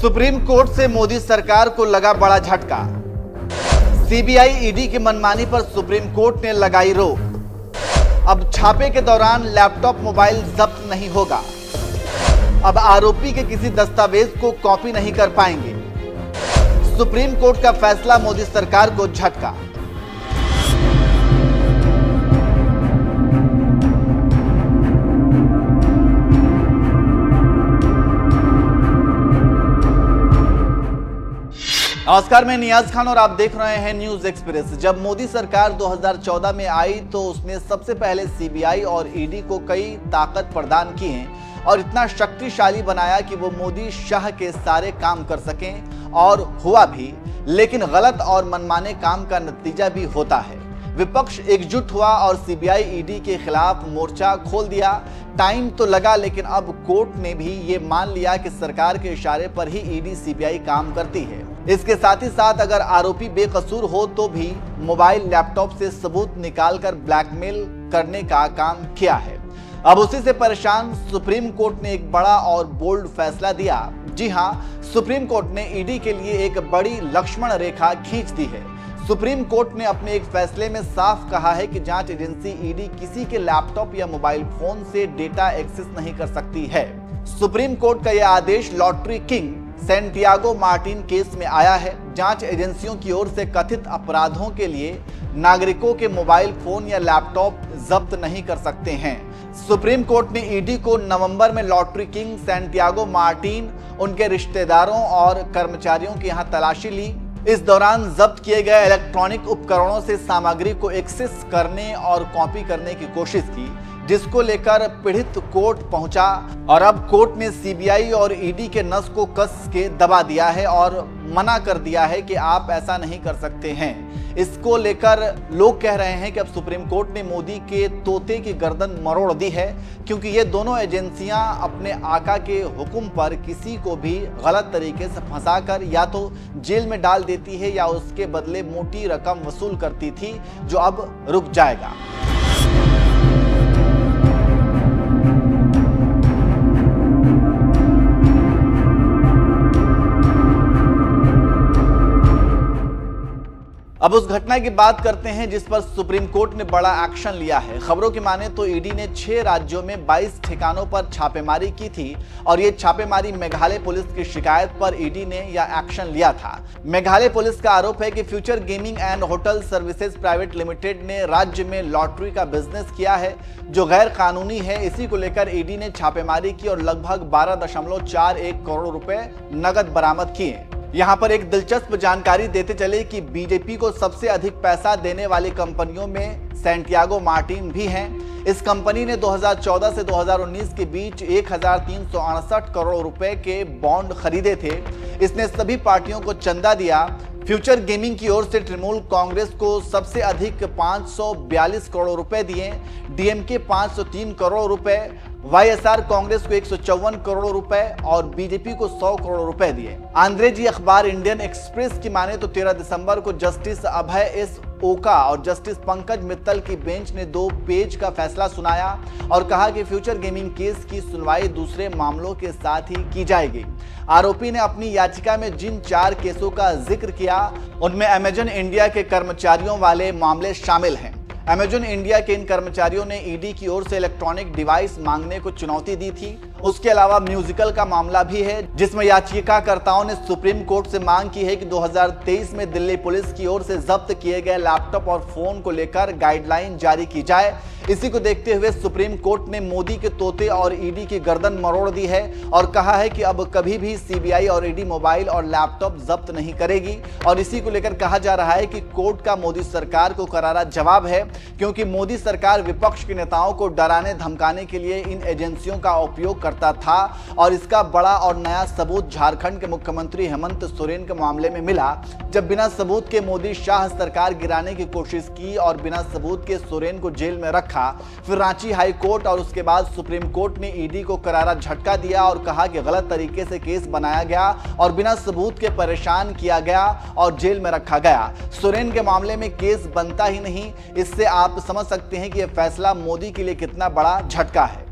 Supreme court से मोदी सरकार को लगा बड़ा झटका। सीबीआई ईडी की मनमानी पर सुप्रीम कोर्ट ने लगाई रोक। अब छापे के दौरान लैपटॉप मोबाइल जब्त नहीं होगा। अब आरोपी के किसी दस्तावेज को कॉपी नहीं कर पाएंगे। सुप्रीम कोर्ट का फैसला मोदी सरकार को झटका। नमस्कार, मैं नियाज खान और आप देख रहे हैं न्यूज एक्सप्रेस। जब मोदी सरकार 2014 में आई तो उसने सबसे पहले सीबीआई और ईडी को कई ताकत प्रदान की हैं और इतना शक्तिशाली बनाया कि वो मोदी शाह के सारे काम कर सकें, और हुआ भी। लेकिन गलत और मनमाने काम का नतीजा भी होता है। विपक्ष एकजुट हुआ और सीबीआई ईडी के खिलाफ मोर्चा खोल दिया। टाइम तो लगा, लेकिन अब कोर्ट ने भी ये मान लिया कि सरकार के इशारे पर ही ईडी सीबीआई काम करती है। इसके साथ ही साथ अगर आरोपी बेकसूर हो तो भी मोबाइल लैपटॉप से सबूत निकालकर ब्लैकमेल करने का काम किया है। अब उसी से परेशान सुप्रीम कोर्ट ने एक बड़ा और बोल्ड फैसला दिया। जी हां, सुप्रीम कोर्ट ने ईडी के लिए एक बड़ी लक्ष्मण रेखा खींच दी है। सुप्रीम कोर्ट ने अपने एक फैसले में साफ कहा है कि जांच एजेंसी ईडी किसी के लैपटॉप या मोबाइल फोन से डेटा एक्सेस नहीं कर सकती है। सुप्रीम कोर्ट का यह आदेश lottery king Santiago Martin case में आया है। जांच एजेंसियों की ओर से कथित अपराधों के लिए नागरिकों के मोबाइल फोन या लैपटॉप जब्त नहीं कर सकते हैं। सुप्रीम कोर्ट ने ईडी को नवंबर में लॉटरी किंग सैंटियागो मार्टिन, उनके रिश्तेदारों और कर्मचारियों के यहां तलाशी ली। इस दौरान जब्त किए गए इलेक्ट्रॉनिक उपकरणों से सामग्री को एक्सेस करने और कॉपी करने की कोशिश की, जिसको लेकर पीड़ित कोर्ट पहुंचा। और अब कोर्ट ने सीबीआई और ईडी के नस को कस के दबा दिया है और मना कर दिया है कि आप ऐसा नहीं कर सकते हैं। इसको लेकर लोग कह रहे हैं कि अब सुप्रीम कोर्ट ने मोदी के तोते की गर्दन मरोड़ दी है, क्योंकि ये दोनों एजेंसियां अपने आका के हुक्म पर किसी को भी गलत तरीके से फंसाकर या तो जेल में डाल देती है या उसके बदले मोटी रकम वसूल करती थी, जो अब रुक जाएगा। अब उस घटना की बात करते हैं जिस पर सुप्रीम कोर्ट ने बड़ा एक्शन लिया है। खबरों की माने तो ईडी ने 6 राज्यों में 22 ठिकानों पर छापेमारी की थी और ये छापेमारी मेघालय पुलिस की शिकायत पर ईडी ने यह एक्शन लिया था। मेघालय पुलिस का आरोप है कि future gaming and hotel services private limited ने राज्य में लॉटरी का बिजनेस किया है, जो गैर कानूनी है। इसी को लेकर ईडी ने छापेमारी की और लगभग 12.41 करोड़ रुपए नगद बरामद किए। यहाँ पर एक दिलचस्प जानकारी देते चले कि बीजेपी को सबसे अधिक पैसा देने वाली कंपनियों में सैंटियागो मार्टिन भी हैं। इस कंपनी ने 2014 से 2019 के बीच 1368 करोड़ रुपए के बॉन्ड खरीदे थे। इसने सभी पार्टियों को चंदा दिया। फ्यूचर गेमिंग की ओर से तृणमूल कांग्रेस को सबसे अधिक 542 करोड़ रुपए दिए, डीएमके 503 करोड़ रुपए, वाईएसआर कांग्रेस को 154 करोड़ रुपए और बीजेपी को 100 करोड़ रुपए दिए। अंग्रेजी अखबार इंडियन एक्सप्रेस की माने तो 13 दिसंबर को जस्टिस अभय एस ओका और जस्टिस पंकज मित्तल की बेंच ने 2 पेज का फैसला सुनाया और कहा कि फ्यूचर गेमिंग केस की सुनवाई दूसरे मामलों के साथ ही की जाएगी। आरोपी ने अपनी याचिका में जिन 4 केसों का जिक्र किया, उनमें अमेजन इंडिया के कर्मचारियों वाले मामले शामिल हैं। अमेजन इंडिया के इन कर्मचारियों ने ईडी की ओर से इलेक्ट्रॉनिक डिवाइस मांगने को चुनौती दी थी। उसके अलावा म्यूजिकल का मामला भी है, जिसमें याचिकाकर्ताओं ने सुप्रीम कोर्ट से मांग की है कि 2023 में दिल्ली पुलिस की ओर से जब्त किए गए लैपटॉप और फोन को लेकर गाइडलाइन जारी की जाए। इसी को देखते हुए सुप्रीम कोर्ट ने मोदी के तोते और ईडी की गर्दन मरोड़ दी है और कहा है कि अब कभी भी सीबीआई और ईडी मोबाइल और लैपटॉप जब्त नहीं करेगी। और इसी को लेकर कहा जा रहा है कि कोर्ट का मोदी सरकार को करारा जवाब है, क्योंकि मोदी सरकार विपक्ष के नेताओं को डराने धमकाने के लिए इन एजेंसियों का उपयोग करता था। और इसका बड़ा और नया सबूत झारखंड के मुख्यमंत्री हेमंत सोरेन के मामले में मिला, जब बिना सबूत के मोदी शाह सरकार गिराने की कोशिश की और बिना सबूत के सोरेन को जेल में रखा। फिर रांची हाई कोर्ट और उसके बाद सुप्रीम कोर्ट ने ईडी को करारा झटका दिया और कहा कि गलत तरीके से केस बनाया गया और बिना सबूत के परेशान किया गया और जेल में रखा गया। सोरेन के मामले में केस बनता ही नहीं। इससे आप समझ सकते हैं कि यह फैसला मोदी के लिए कितना बड़ा झटका है।